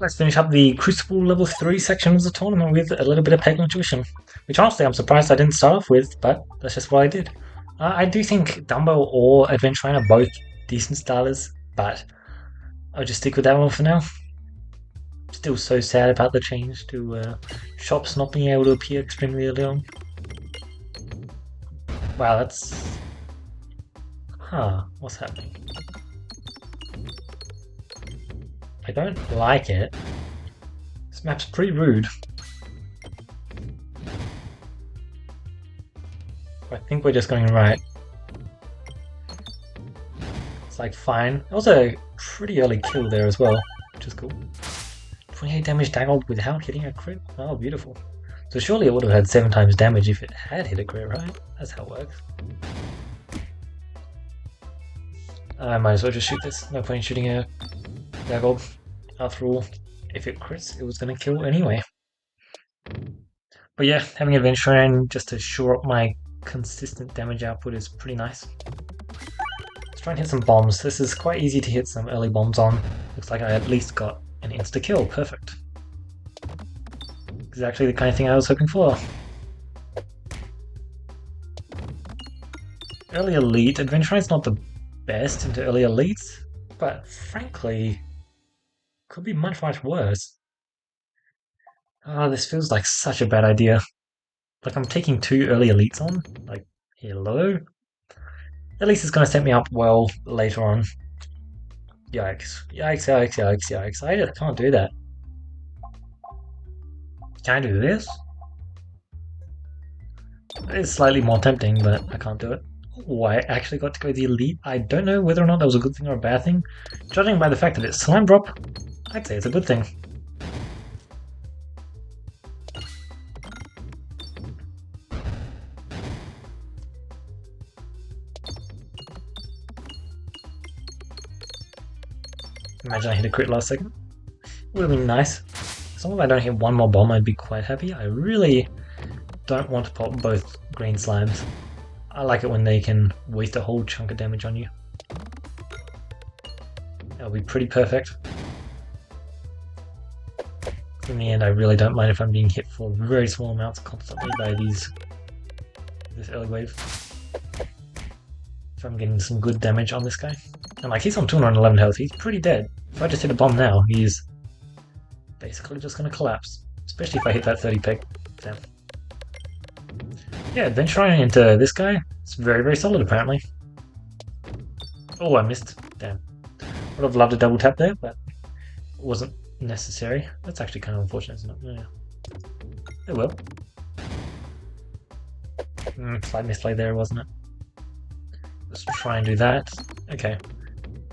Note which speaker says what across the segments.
Speaker 1: Let's finish up the Crucible level 3 section of the tournament with a little bit of Peglin tuition, which honestly I'm surprised I didn't start off with, but that's just what I did. I do think Dumbo or Adventureline are both decent starters, but I'll just stick with that one for now. Still so sad about the change to shops not being able to appear extremely early on. Wow, that's... Huh, what's happening? I don't like it. This map's pretty rude. I think we're just going right. It's like fine. Also a pretty early kill there as well, which is cool. 28 damage dangled without hitting a crit? Oh, beautiful. So surely it would have had 7 times damage if it had hit a crit, right? That's how it works. I might as well just shoot this. No point in shooting a Dagob. After all, if it crits, it was going to kill anyway. But yeah, having Adventureline just to shore up my consistent damage output is pretty nice. Let's try and hit some bombs. This is quite easy to hit some early bombs on. Looks like I at least got an insta-kill. Perfect. Exactly the kind of thing I was hoping for. Early Elite. Adventureline's not the best into early elites, but frankly, could be much, much worse. Ah, this feels like such a bad idea. Like I'm taking 2 early elites on. Like, hello? At least it's going to set me up well later on. Yikes. Yikes, yikes, yikes, yikes. I just can't do that. Can I do this? It's slightly more tempting, but I can't do it. Oh, I actually got to go the elite. I don't know whether or not that was a good thing or a bad thing. Judging by the fact that it's slime drop, I'd say it's a good thing. Imagine I hit a crit last second. Would have been nice. As long as I don't hit one more bomb, I'd be quite happy. I really don't want to pop both green slimes. I like it when they can waste a whole chunk of damage on you. That'll be pretty perfect. In the end, I really don't mind if I'm being hit for very small amounts constantly by this early wave. If I'm getting some good damage on this guy. And like, he's on 211 health, he's pretty dead. If I just hit a bomb now, he's basically just going to collapse. Especially if I hit that 30 peg. Damn. Yeah, Adventureline into this guy, it's very, very solid apparently. Oh, I missed. Damn. Would have loved a double tap there, but it wasn't necessary. That's actually kind of unfortunate, isn't it? Yeah. Oh well. Slight misplay there, wasn't it? Let's try and do that. Okay.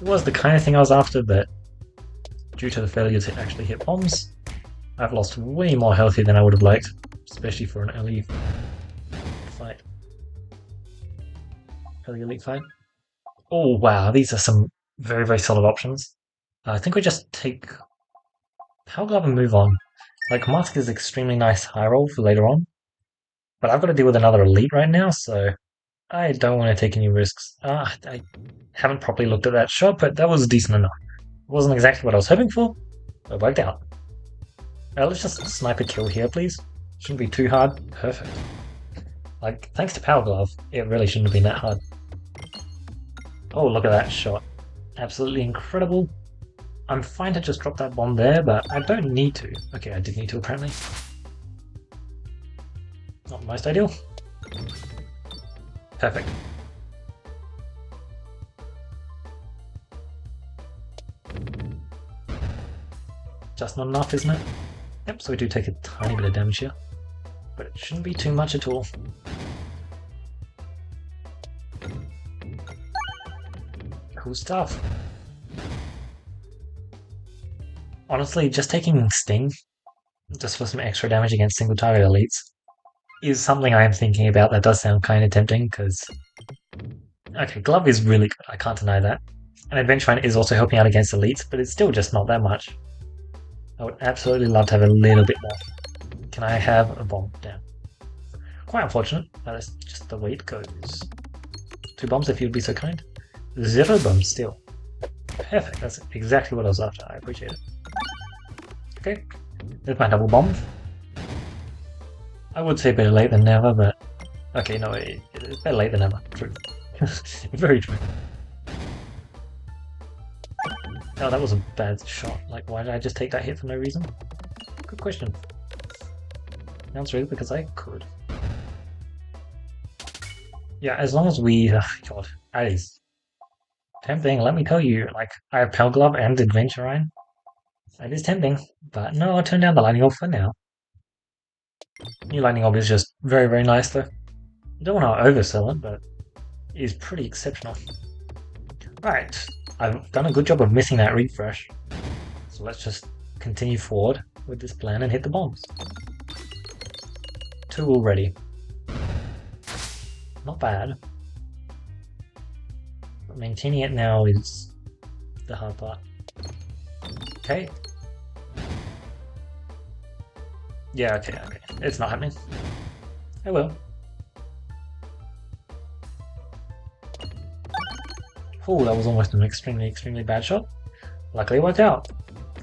Speaker 1: It was the kind of thing I was after, but due to the failure to actually hit bombs, I've lost way more health here than I would have liked, especially for an early fight. Early elite fight. Oh wow, these are some very, very solid options. I think we just take Power Glove and move on. Like, Mask is extremely nice high roll for later on, but I've got to deal with another elite right now, so I don't want to take any risks. I haven't properly looked at that shot, but that was decent enough. It wasn't exactly what I was hoping for, but it worked out. Let's just snipe a kill here, please. Shouldn't be too hard. Perfect. Like, thanks to Power Glove, it really shouldn't have been that hard. Oh, look at that shot. Absolutely incredible. I'm fine to just drop that bomb there, but I don't need to. Okay, I did need to apparently. Not most ideal. Perfect. Just not enough, isn't it? Yep, so we do take a tiny bit of damage here. But it shouldn't be too much at all. Cool stuff. Honestly, just taking Sting, just for some extra damage against single target elites, is something I am thinking about. That does sound kind of tempting, because... Okay, Glove is really good, I can't deny that. And Adventureline is also helping out against elites, but it's still just not that much. I would absolutely love to have a little bit more. Can I have a bomb? Damn. Quite unfortunate, that is just the way it goes. 2 bombs if you'd be so kind. 0 bombs still. Perfect, that's exactly what I was after, I appreciate it. Okay, there's my double bomb. I would say better late than never, but okay, no, it's better late than never. True. Very true. Oh, that was a bad shot. Like, why did I just take that hit for no reason? Good question. The answer is because I could. Yeah, as long as we... God, that is tempting, let me tell you. Like, I have Pell Glove and Adventurine. That is tempting, but no, I'll turn down the Lightning Orb for now. New Lightning Orb is just very, very nice, though. You don't want to oversell it, but it is pretty exceptional. Right, I've done a good job of missing that refresh. So let's just continue forward with this plan and hit the bombs. 2 already. Not bad. But maintaining it now is the hard part. Okay. Yeah, okay. It's not happening. I will. Oh, that was almost an extremely, extremely bad shot. Luckily it worked out.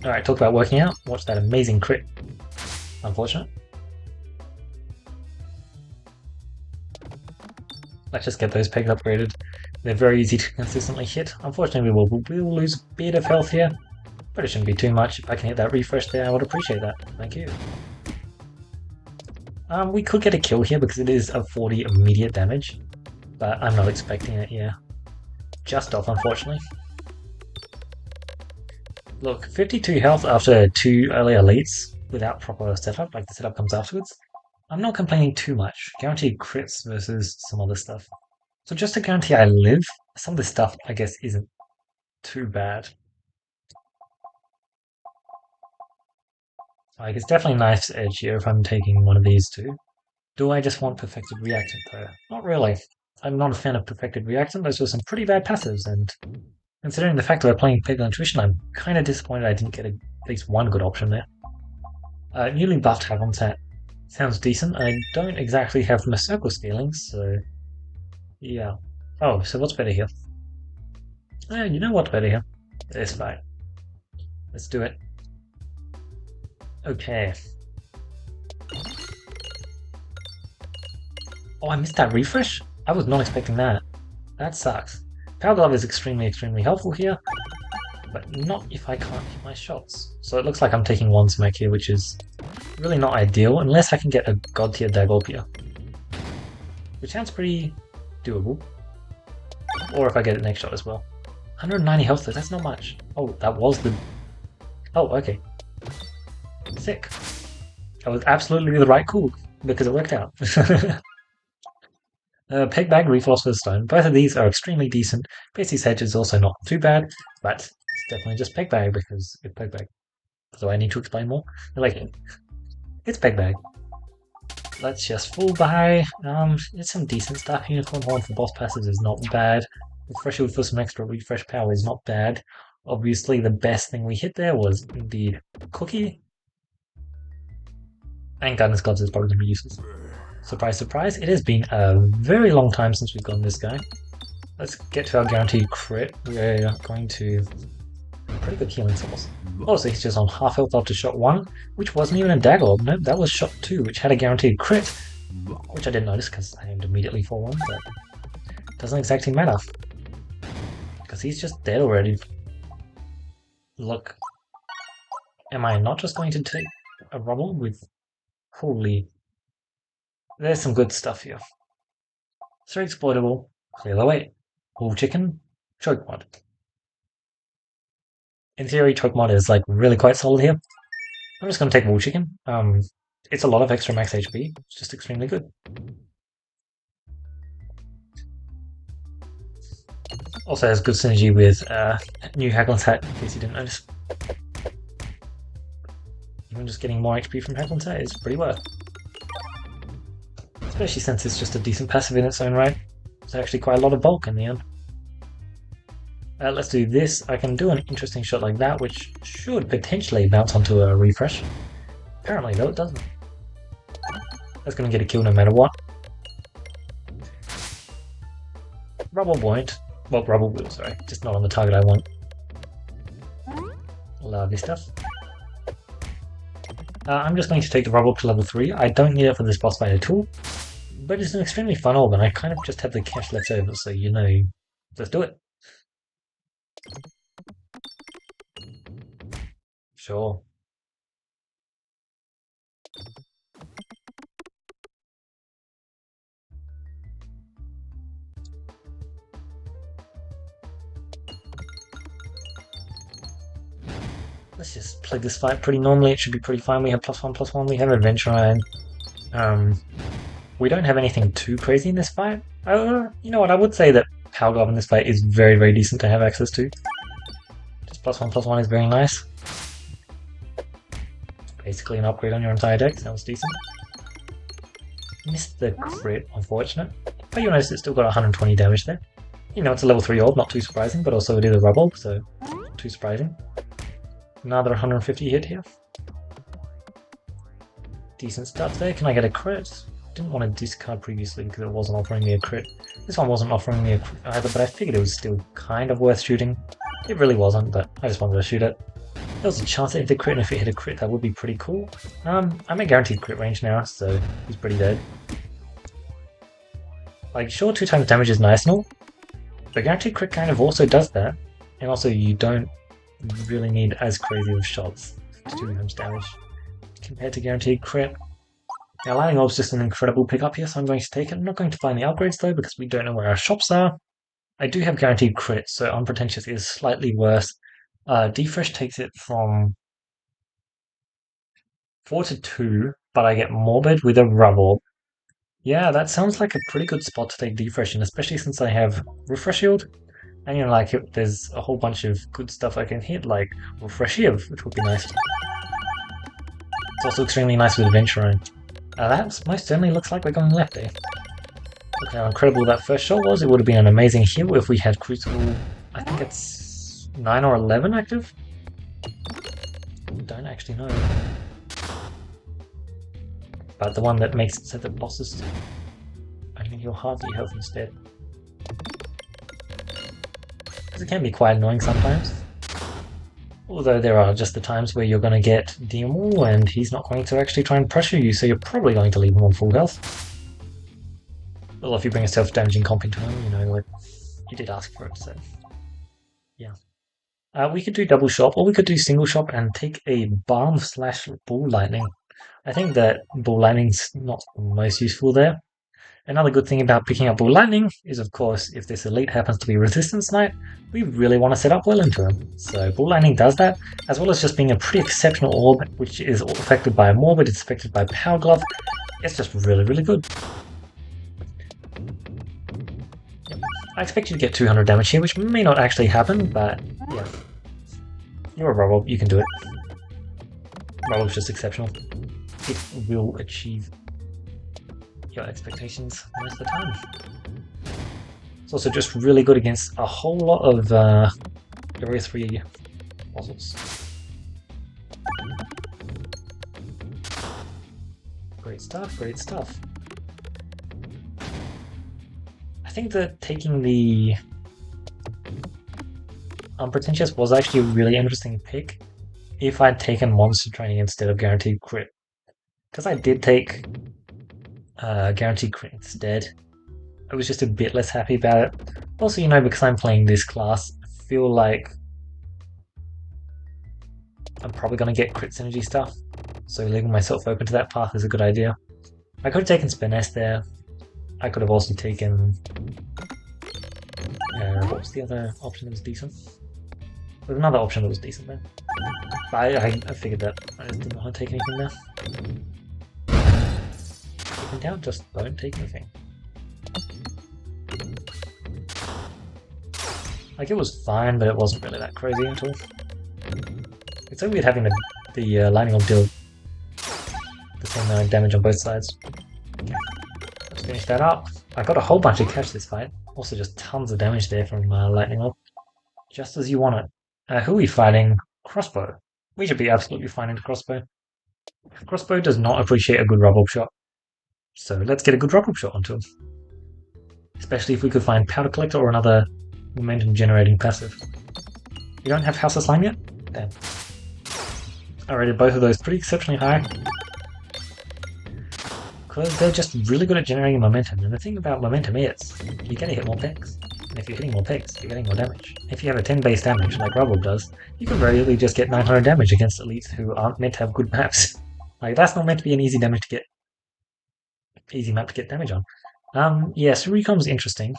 Speaker 1: Alright, talk about working out. Watch that amazing crit. Unfortunate. Let's just get those pegs upgraded. They're very easy to consistently hit. Unfortunately, we will lose a bit of health here, but it shouldn't be too much. If I can hit that refresh there, I would appreciate that. Thank you. We could get a kill here because it is a 40 immediate damage, but I'm not expecting it, yeah. Just off, unfortunately. Look, 52 health after 2 early elites without proper setup, like the setup comes afterwards. I'm not complaining too much. Guaranteed crits versus some other stuff. So just to guarantee I live, some of this stuff, I guess, isn't too bad. Like, it's definitely knife's edge here if I'm taking one of these two. Do I just want Perfected Reactant, though? Not really. I'm not a fan of Perfected Reactant. Those were some pretty bad passives, and considering the fact that we're playing Peglin Tuition, I'm kind of disappointed I didn't get at least one good option there. Newly buffed Hagontat sounds decent. I don't exactly have Mercircle feelings, so yeah. Oh, so what's better here? You know what's better here? This fight. Let's do it. Okay. Oh, I missed that refresh? I was not expecting that. That sucks. Power Glove is extremely, extremely helpful here, but not if I can't hit my shots. So it looks like I'm taking 1 smack here, which is really not ideal, unless I can get a God tier Dagolpia. Which sounds pretty doable. Or if I get a next shot as well. 190 health though, that's not much. Oh, that was the... Oh, okay. Sick. That was absolutely the right call, because it worked out. Peg Bag, Reforce Stone. Both of these are extremely decent. Basic's Hedge is also not too bad, but it's definitely just Peg Bag because it's Peg Bag. So I need to explain more? Like, it's Peg Bag. Let's just full buy. It's some decent stuff. Unicorn Horn for boss passes is not bad. Refresh Shield for some extra refresh power is not bad. Obviously, the best thing we hit there was indeed Cookie. And Guidance Gloves is probably going to be useless. Surprise, surprise, it has been a very long time since we've gotten this guy. Let's get to our guaranteed crit. We're going to... Pretty good healing source. Also, he's just on half health after shot 1, which wasn't even a dagger orb. No, that was shot 2, which had a guaranteed crit. Which I didn't notice because I aimed immediately for one, but... Doesn't exactly matter. Because he's just dead already. Look. Am I not just going to take a rubble with... Holy... There's some good stuff here. 3 exploitable, clear the way. Wolf Chicken, Choke Mod. In theory, Choke Mod is like really quite solid here. I'm just going to take Wolf Chicken. It's a lot of extra max HP. It's just extremely good. Also has good synergy with new Haglin's Hat, in case you didn't notice. Even just getting more HP from Haglin's Hat is pretty worth. Especially since it's just a decent passive in its own right. It's actually quite a lot of bulk in the end. Let's do this. I can do an interesting shot like that, which should potentially bounce onto a refresh. Apparently, though, it doesn't. That's going to get a kill no matter what. Rubble won't. Well, Rubble will, sorry. Just not on the target I want. Lovely stuff. I'm just going to take the rubborb to level 3. I don't need it for this boss fight at all, but it's an extremely fun orb, and I kind of just have the cash left over, so you know, let's do it. Sure. Let's just play this fight pretty normally. It should be pretty fine. We have +1/+1. We have Adventure Iron. We don't have anything too crazy in this fight. You know what? I would say that Power Glove in this fight is very, very decent to have access to. Just +1/+1 is very nice. Basically an upgrade on your entire deck. Sounds decent. Missed the crit, unfortunate. But you'll notice it's still got 120 damage there. You know, it's a level 3 orb, not too surprising, but also it is a rubborb, so not too surprising. Another 150 hit here. Decent stuff there. Can I get a crit? Didn't want to discard previously because it wasn't offering me a crit. This one wasn't offering me a crit either, but I figured it was still kind of worth shooting. It really wasn't, but I just wanted to shoot it. There was a chance that it hit a crit, and if it hit a crit, that would be pretty cool. I'm at guaranteed crit range now, so he's pretty dead. Like, sure, 2 times damage is nice and all, but guaranteed crit kind of also does that, and also you don't really need as crazy of shots to 2 times damage compared to guaranteed crit. Now, Lightning Orb's just an incredible pickup here, so I'm going to take it. I'm not going to find the upgrades though, because we don't know where our shops are. I do have guaranteed crit, so Unpretentious is slightly worse. Defresh takes it from 4 to 2, but I get Morbid with a rubborb. Yeah, that sounds like a pretty good spot to take Defresh in, especially since I have Refresh Shield. And you know, like, there's a whole bunch of good stuff I can hit, like Refresh Shield, which would be nice. It's also extremely nice with Adventure Iron. That most certainly looks like we're going left there. Look how incredible that first shot was. It would have been an amazing heal if we had critical. I think it's 9 or 11 active? Don't actually know. But the one that makes it so that bosses only heal half your health instead. Because it can be quite annoying sometimes. Although there are just the times where you're going to get Deal and he's not going to actually try and pressure you, so you're probably going to leave him on full health. Well, if you bring a self-damaging comp into him, you know, like, you did ask for it, so yeah. We could do double shop, or we could do single shop and take a Balm/Ball Lightning. I think that Ball Lightning's not the most useful there. Another good thing about picking up Ball Lightning is, of course, if this elite happens to be Resistance Knight, we really want to set up well into him. So Ball Lightning does that, as well as just being a pretty exceptional orb, which is affected by a Morbid, it's affected by Power Glove. It's just really, really good. Yep. I expect you to get 200 damage here, which may not actually happen, but yeah. You're a rubborb, you can do it. Rubborb's just exceptional. It will achieve your expectations most of the time. It's also just really good against a whole lot of Area 3 bosses. Great stuff, great stuff. I think that taking the Unpretentious was actually a really interesting pick if I'd taken Monster Training instead of Guaranteed Crit. Because I did take Guaranteed Crit instead, I was just a bit less happy about it. Also, you know, because I'm playing this class, I feel like I'm probably going to get crit synergy stuff, so leaving myself open to that path is a good idea. I could have taken Spiness there. I could have also taken... what was the other option that was decent? There was another option that was decent there. But I figured that I just didn't want to take anything there. Taking down, just don't take anything. Like, it was fine, but it wasn't really that crazy at all. It's so weird having the Lightning Orb deal the same amount of damage on both sides. Okay. Let's finish that up. I got a whole bunch of cash this fight. Also just tons of damage there from Lightning Orb. Just as you want it. Who are we fighting? Crossbow. We should be absolutely fine into Crossbow. Crossbow does not appreciate a good rubborb shot. So let's get a good rubborb shot onto him. Especially if we could find Powder Collector or another momentum generating passive. You don't have House of Slime yet? Damn. I rated both of those pretty exceptionally high. Because they're just really good at generating momentum, and the thing about momentum is, you gotta hit more pegs. And if you're hitting more pegs, you're getting more damage. If you have a 10 base damage, like rubborb does, you can very easily just get 900 damage against elites who aren't meant to have good maps. Like, that's not meant to be an easy map to get damage on. Yeah, so Recom's interesting.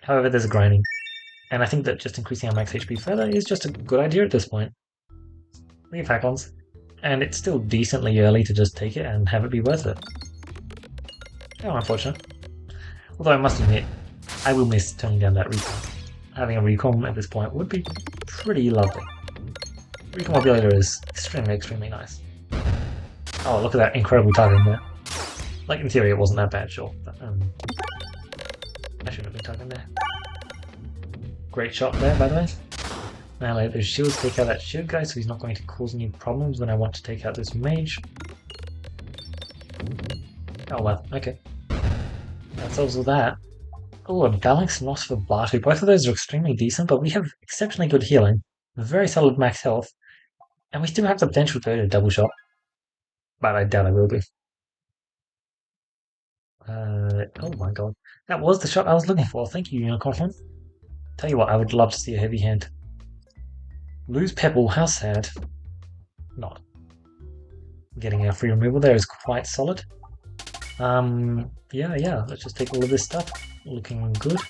Speaker 1: However, there's a grinding. And I think that just increasing our max HP further is just a good idea at this point. We have hack-ons, and it's still decently early to just take it and have it be worth it. How unfortunate. Although I must admit, I will miss turning down that recon. Having a recon at this point would be pretty lovely. Recon Modulator is extremely, extremely nice. Oh, look at that incredible targeting there. Like, in theory, it wasn't that bad, sure, but I shouldn't have been targeting there. Great shot there, by the way. Now let those shields take out that shield guy, so he's not going to cause any problems when I want to take out this mage. Oh well, okay. That solves all that. Oh, a balanced Nos for Bartu. Both of those are extremely decent, but we have exceptionally good healing, very solid max health, and we still have the potential to go to double shot. But I doubt I will be. Oh my god. That was the shot I was looking for. Thank you, Unicorn. Tell you what, I would love to see a heavy hand. Lose Pebble, how sad. Not. Getting our free removal there is quite solid. Yeah, let's just take all of this stuff. Looking good.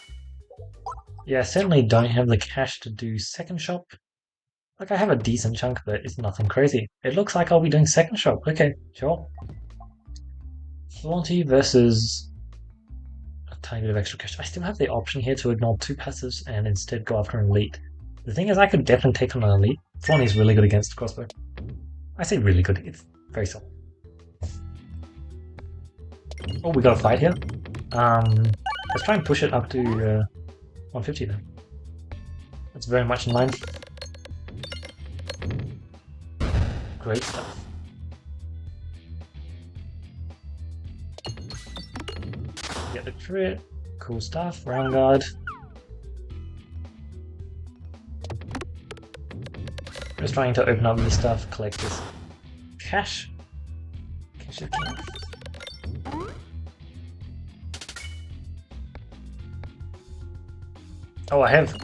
Speaker 1: Yeah, I certainly don't have the cash to do second shop. Like, I have a decent chunk, but it's nothing crazy. It looks like I'll be doing second shop. Okay, sure. Flaunty versus a tiny bit of extra cash. I still have the option here to ignore 2 passives and instead go after an elite. The thing is, I could definitely take on an elite. Flaunty's really good against crossbow. I say really good, it's very solid. Oh, we got a fight here. Let's try and push it up to 150 then. That's very much in line. Great stuff. Get the crit. Cool stuff. Round guard. Just trying to open up this stuff, collect this cash. Cash is king. Oh, I have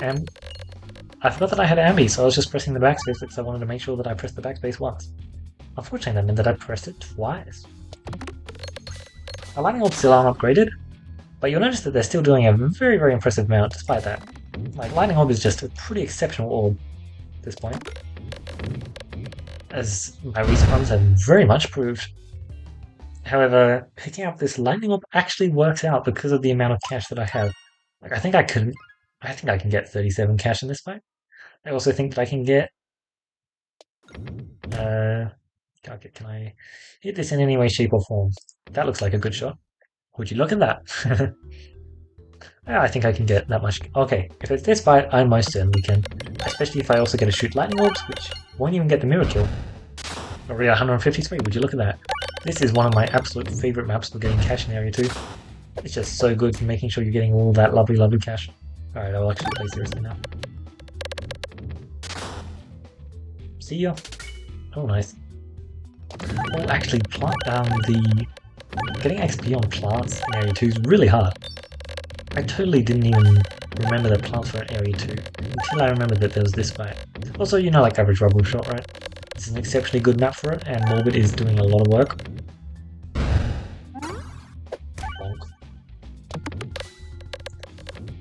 Speaker 1: I forgot that I had ambi, so I was just pressing the backspace because I wanted to make sure that I pressed the backspace once. Unfortunately, that meant that I pressed it twice. Our lightning orbs still aren't upgraded, but you'll notice that they're still doing a very, very impressive amount despite that. Like, lightning orb is just a pretty exceptional orb at this point, as my recent runs have very much proved. However, picking up this lightning orb actually works out because of the amount of cash that I have. Like, I think I can get 37 cash in this fight. I also think that I can get... can I hit this in any way, shape or form? That looks like a good shot. Would you look at that? Yeah, I think I can get that much. Okay, if it's this fight, I most certainly can. Especially if I also get to shoot lightning orbs, which won't even get the mirror kill. Already 153, would you look at that? This is one of my absolute favourite maps for getting cash in Area 2. It's just so good for making sure you're getting all that lovely, lovely cash. Alright, I'll actually play seriously now. See ya. Oh, nice. Oh, actually, getting XP on plants in Area 2 is really hard. I totally didn't even remember that plants were in Area 2 until I remembered that there was this fight. Also, you know, like average rubble shot, right? It's an exceptionally good map for it, and Morbid is doing a lot of work. Bonk.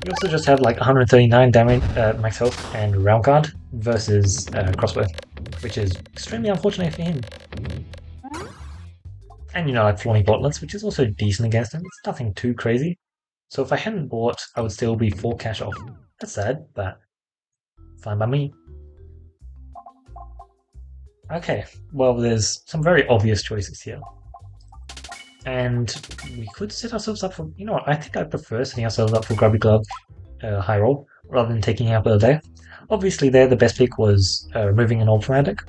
Speaker 1: You also just have like 139 damage, max health, and round guard versus crossbow, which is extremely unfortunate for him. And you know, like Flaunty Botlets, which is also decent against him. It's nothing too crazy. So if I hadn't bought, I would still be 4 cash off. That's sad, but fine by me. Okay, well, there's some very obvious choices here. And we could set ourselves up for, you know what, I think I prefer setting ourselves up for Grubby Glove high roll, rather than taking out the day. Obviously there, the best pick was removing an orb from our deck.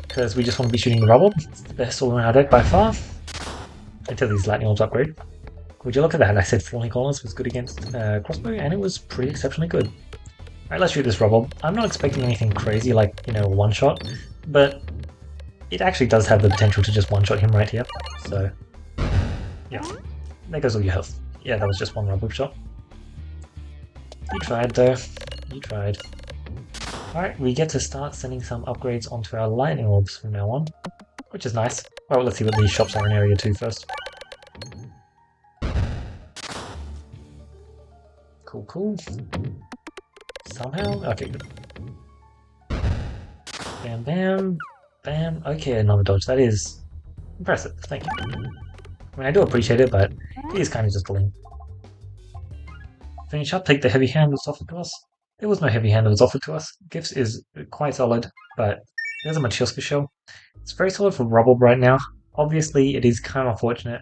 Speaker 1: Because we just want to be shooting the rubble. It's the best orb in our deck by far. Until these lightning orbs upgrade. Would you look at that? I said Flaunty Collars was good against crossbow, and it was pretty exceptionally good. Alright, let's shoot this rubborb. I'm not expecting anything crazy like, you know, one-shot, but it actually does have the potential to just one-shot him right here. So, yeah. There goes all your health. Yeah, that was just one rubborb shot. You tried though. You tried. Alright, we get to start sending some upgrades onto our lightning orbs from now on, which is nice. Well, let's see what these shops are in Area 2 first. Cool, cool. Somehow? Okay, good. Bam, bam, bam. Okay, another dodge. That is impressive. Thank you. I mean, I do appreciate it, but it is kind of just lame. Finish up, take the heavy hand that's offered to us. There was no heavy hand that was offered to us. Gifts is quite solid, but there's a Machielska shell. It's very solid for rubborb right now. Obviously, it is kind of unfortunate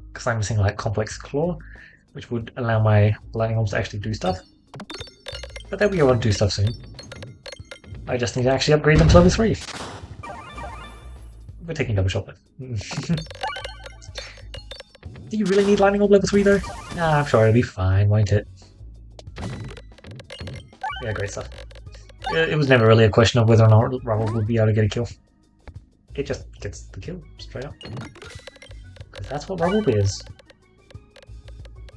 Speaker 1: because I'm missing like complex claw, which would allow my lightning orbs to actually do stuff. But they'll be able to do stuff soon. I just need to actually upgrade them to level 3. We're taking double shot though. Do you really need lightning orb level 3 though? Nah, I'm sure it'll be fine, won't it? Yeah, great stuff. It was never really a question of whether or not rubborb would be able to get a kill. It just gets the kill, straight up. Because that's what rubborb is.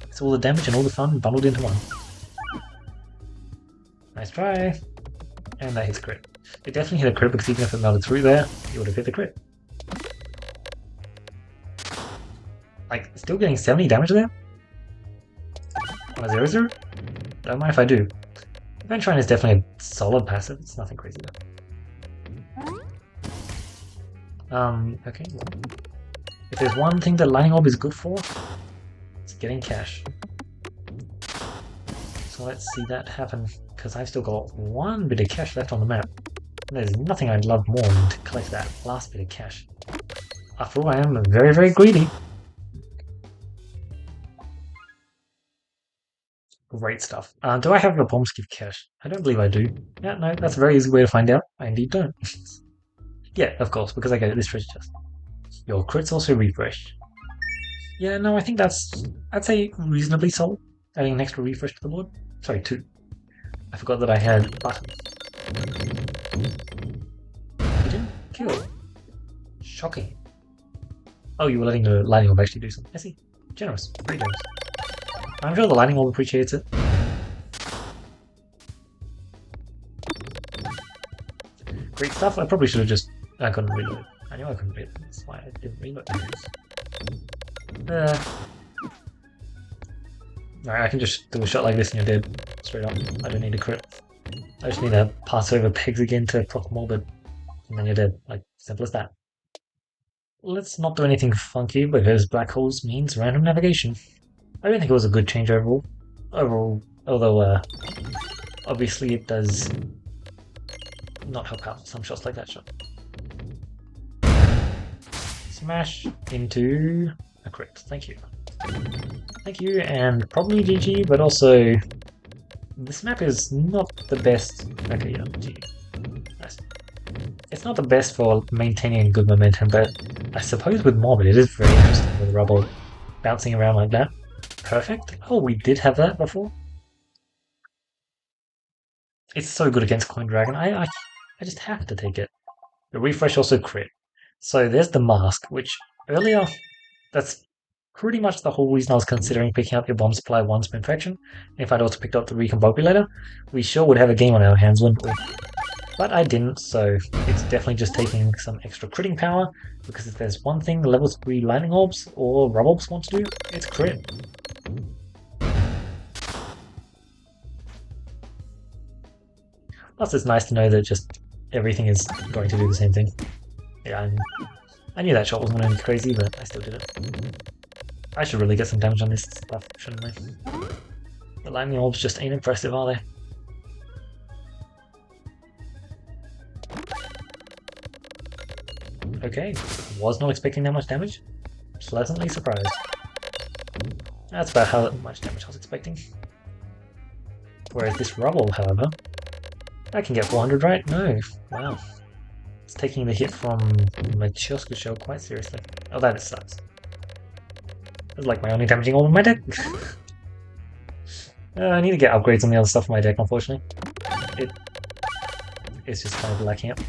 Speaker 1: It's all the damage and all the fun bundled into one. Nice try. And that hits crit. It definitely hit a crit because even if it melted through there, it would have hit the crit. Like, still getting 70 damage there? On a 0-0? Don't mind if I do. Adventuring is definitely a solid passive, it's nothing crazy though. Okay. If there's one thing that Lightning Orb is good for, it's getting cash. So let's see that happen, because I've still got one bit of cash left on the map. And there's nothing I'd love more than to collect that last bit of cash. After all, I am very, very greedy. Great stuff. Do I have the bombs give cash? I don't believe I do. Yeah, no, that's a very easy way to find out. I indeed don't. Yeah, of course, because I get this treasure chest. Your crits also refresh. Yeah, no, I think that's, I'd say, reasonably solid. Adding an extra refresh to the board. Sorry, 2. I forgot that I had buttons. You didn't kill. Shocking. Oh, you were letting the lightning orb actually do something. I see. Generous. Very generous. I'm sure the lightning orb appreciates it. Great stuff. I probably should have just... I couldn't reload. I knew I couldn't reload. That's why I didn't reload. Alright, I can just do a shot like this and you're dead. Straight up. I don't need a crit. I just need to pass over pegs again to proc morbid. And then you're dead. Like, simple as that. Let's not do anything funky because black holes means random navigation. I don't think it was a good change overall. Although, obviously it does not help out some shots like that shot. Smash into a crit. Thank you. Thank you, and probably GG, but also this map is not the best. Okay, yeah, GG. Nice. It's not the best for maintaining good momentum, but I suppose with Morbid it is very interesting with rubble bouncing around like that. Perfect. Oh, we did have that before. It's so good against Coin Dragon. I just have to take it. The refresh also crit. So there's the mask, which earlier, that's pretty much the whole reason I was considering picking up your bomb supply once per infection. If I'd also picked up the Recombobulator, we sure would have a game on our hands, wouldn't we? But I didn't, so it's definitely just taking some extra critting power, because if there's one thing the level 3 lightning orbs or ruborbs want to do, it's crit. Plus it's nice to know that just everything is going to do the same thing. Yeah, I knew that shot wasn't going to be crazy, but I still did it. I should really get some damage on this stuff, shouldn't I? The lightning orbs just ain't impressive, are they? Okay, was not expecting that much damage. Pleasantly surprised. That's about how much damage I was expecting. Whereas this rubble, however, I can get 400 right? No. Wow. It's taking the hit from Machielska shell quite seriously. Oh, that sucks. That's like my only damaging orb in my deck. I need to get upgrades on the other stuff in my deck, unfortunately. it's just kind of lacking it.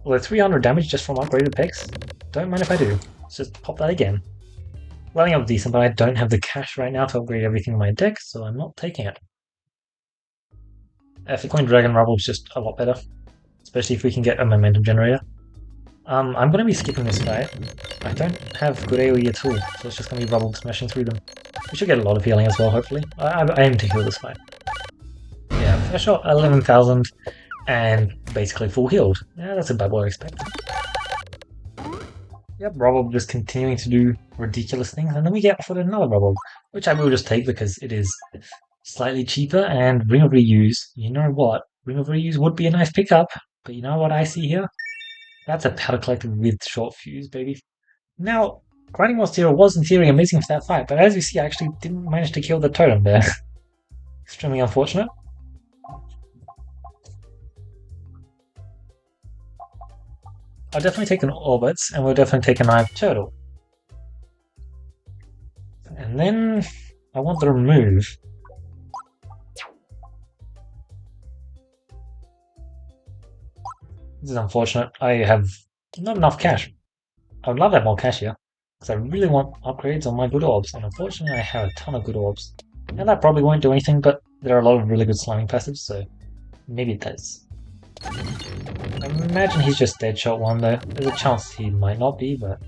Speaker 1: Although 300 damage just from upgraded pegs, don't mind if I do. Let's just pop that again. Lining up decent, but I don't have the cash right now to upgrade everything in my deck, so I'm not taking it. For Queen Dragon, rubborb is just a lot better, especially if we can get a momentum generator. I'm going to be skipping this fight. I don't have good AoE at all, so it's just going to be rubborb smashing through them. We should get a lot of healing as well, hopefully. I aim to heal this fight. Yeah, first shot 11,000 and basically full healed. Yeah, that's about what I expect. Yep, rubborb just continuing to do ridiculous things, and then we get offered another rubborb, which I will just take because it is slightly cheaper, and Ring of Reuse, you know what? Ring of Reuse would be a nice pickup, but you know what I see here? That's a powder collector with short fuse, baby. Now, Grinding Monster was in theory amazing for that fight, but as you see, I actually didn't manage to kill the totem there. Extremely unfortunate. I'll definitely take an orbs, and we'll definitely take a knife turtle. And then I want to remove. This is unfortunate. I have not enough cash. I would love to have more cash here, because I really want upgrades on my good orbs, and unfortunately I have a ton of good orbs. And that probably won't do anything, but there are a lot of really good sliming passives, so maybe it does. I imagine he's just dead shot one though. There's a chance he might not be, but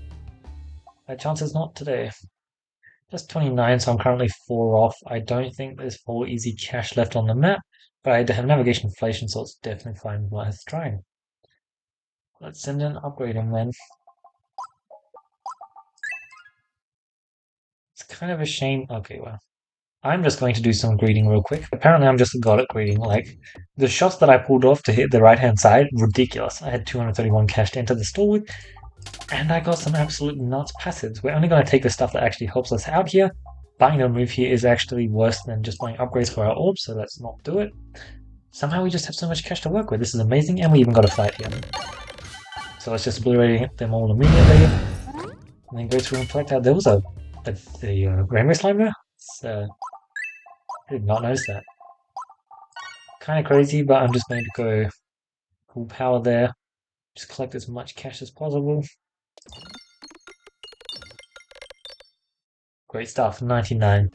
Speaker 1: that chance is not today. Just 29, so I'm currently 4 off. I don't think there's 4 easy cash left on the map, but I have navigation inflation, so it's definitely fine worth trying. Let's send an upgrade him then. It's kind of a shame. Okay, well. I'm just going to do some greeting real quick. Apparently I'm just god at greeting. Like, the shots that I pulled off to hit the right-hand side, ridiculous. I had 231 cash to enter the store with, and I got some absolute nuts passives. We're only going to take the stuff that actually helps us out here. Buying a move here is actually worse than just buying upgrades for our orbs, so let's not do it. Somehow we just have so much cash to work with. This is amazing, and we even got a fight here. So let's just obliterate them all immediately, and then go through and collect out. There was a rainbow slime there? I did not notice that. Kind of crazy, but I'm just going to go full power there. Just collect as much cash as possible. Great stuff, 99.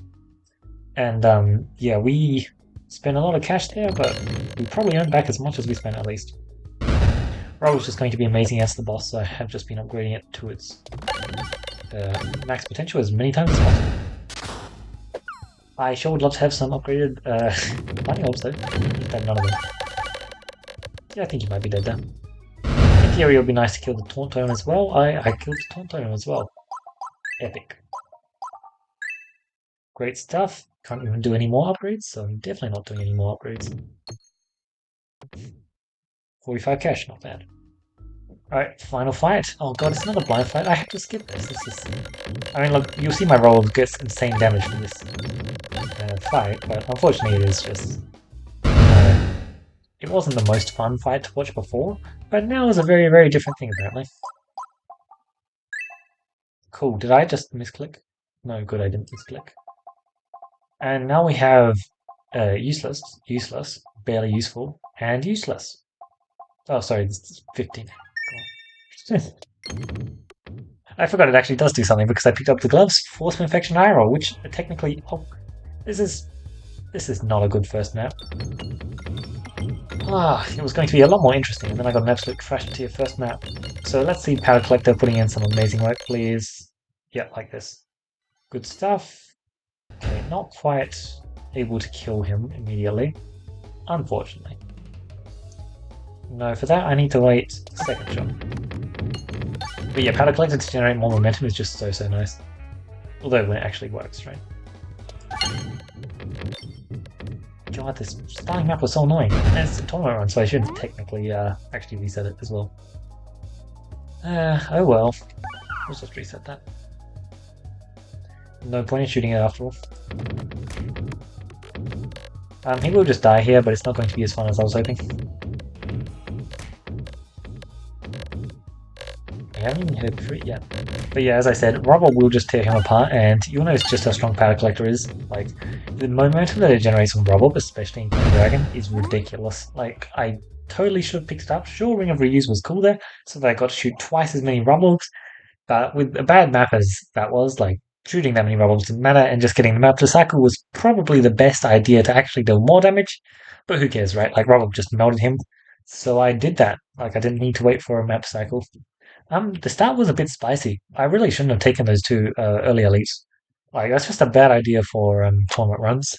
Speaker 1: And yeah, we spent a lot of cash there, but we probably earned back as much as we spent at least. Rubborb is just going to be amazing as the boss, so I have just been upgrading it to its max potential as many times as possible. I sure would love to have some upgraded lightning orbs though. Just have none of them. Yeah, I think he might be dead there. In theory, it would be nice to kill the taunt totem as well. I killed the taunt totem as well. Epic. Great stuff. Can't even do any more upgrades, so I'm definitely not doing any more upgrades. 45 cash, not bad. Alright, final fight. Oh god, it's another blind fight. I have to skip this. I mean, look, you'll see my roll gets insane damage from this fight, but unfortunately it is just... it wasn't the most fun fight to watch before, but now is a very, very different thing apparently. Cool, did I just misclick? No, good, I didn't misclick. And now we have useless, barely useful, and useless. Oh, sorry, this is 15. I forgot it actually does do something because I picked up the gloves, Force of Infection Eye Roll, which technically... oh, this is not a good first map. It was going to be a lot more interesting, and then I got an absolute trash tier first map. So let's see Powder Collector putting in some amazing work, please. Yeah, like this. Good stuff. Okay, not quite able to kill him immediately, unfortunately. No, for that I need to wait a second shot. But yeah, Powder Collector to generate more momentum is just so nice. Although when it actually works, right? God, this starting map was so annoying. And it's a tournament run, so I should technically actually reset it as well. Oh well. Let's just reset that. No point in shooting it after all. He will just die here, but it's not going to be as fun as I was hoping. I haven't even hit it yet. But yeah, as I said, rubber will just tear him apart, and you'll notice just how strong Powder Collector is. Like, the momentum that it generates on rubber, especially in Green Dragon, is ridiculous. Like, I totally should have picked it up. Sure, Ring of Reuse was cool there, so that I got to shoot twice as many rubbers, but with a bad map as that was, like, shooting that many rubbers didn't matter, and just getting the map to cycle was probably the best idea to actually deal more damage. But who cares, right? Like, rubber just melted him. So I did that. Like, I didn't need to wait for a map cycle. The start was a bit spicy. I really shouldn't have taken those two early elites. Like that's just a bad idea for tournament runs.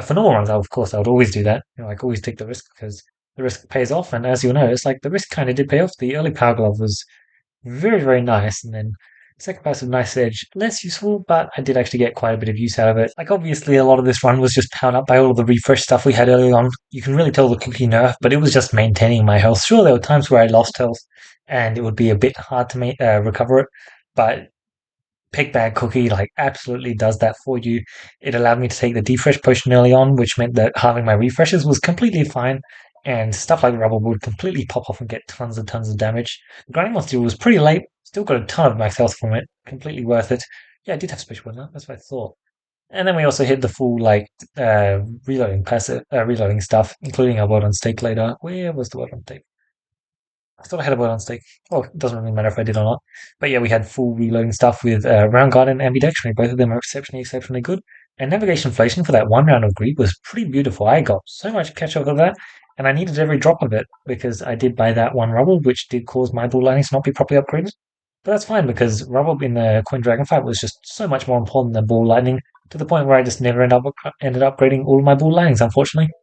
Speaker 1: For normal runs, of course, I would always do that. You know, like always take the risk because the risk pays off. And as you'll know, it's like the risk kind of did pay off. The early Power Glove was very, very nice, and then second pass with Nice Edge less useful, but I did actually get quite a bit of use out of it. Like obviously, a lot of this run was just powered up by all of the refresh stuff we had early on. You can really tell the cookie nerf, but it was just maintaining my health. Sure, there were times where I lost health, and it would be a bit hard to recover it, but Pick Bag Cookie like absolutely does that for you. It allowed me to take the Defresh Potion early on, which meant that halving my refreshes was completely fine, and stuff like Rubble would completely pop off and get tons of damage. The Grinding Monster was pretty late, still got a ton of max health from it, completely worth it. Yeah, I did have Special Weapon, that's what I thought. And then we also hit the full like reloading stuff, including our word on stake later. Where was the word on stake? I thought I had a word on stake. Well, it doesn't really matter if I did or not. But yeah, we had full reloading stuff with Round Guard and Ambidextrous. Both of them are exceptionally good. And Navigation Inflation for that one round of Greed was pretty beautiful. I got so much catch up of that, and I needed every drop of it because I did buy that one rubble, which did cause my ball lightnings to not be properly upgraded. But that's fine because rubble in the Coin Dragon fight was just so much more important than ball lightning to the point where I just never ended up upgrading all of my ball lightnings, unfortunately.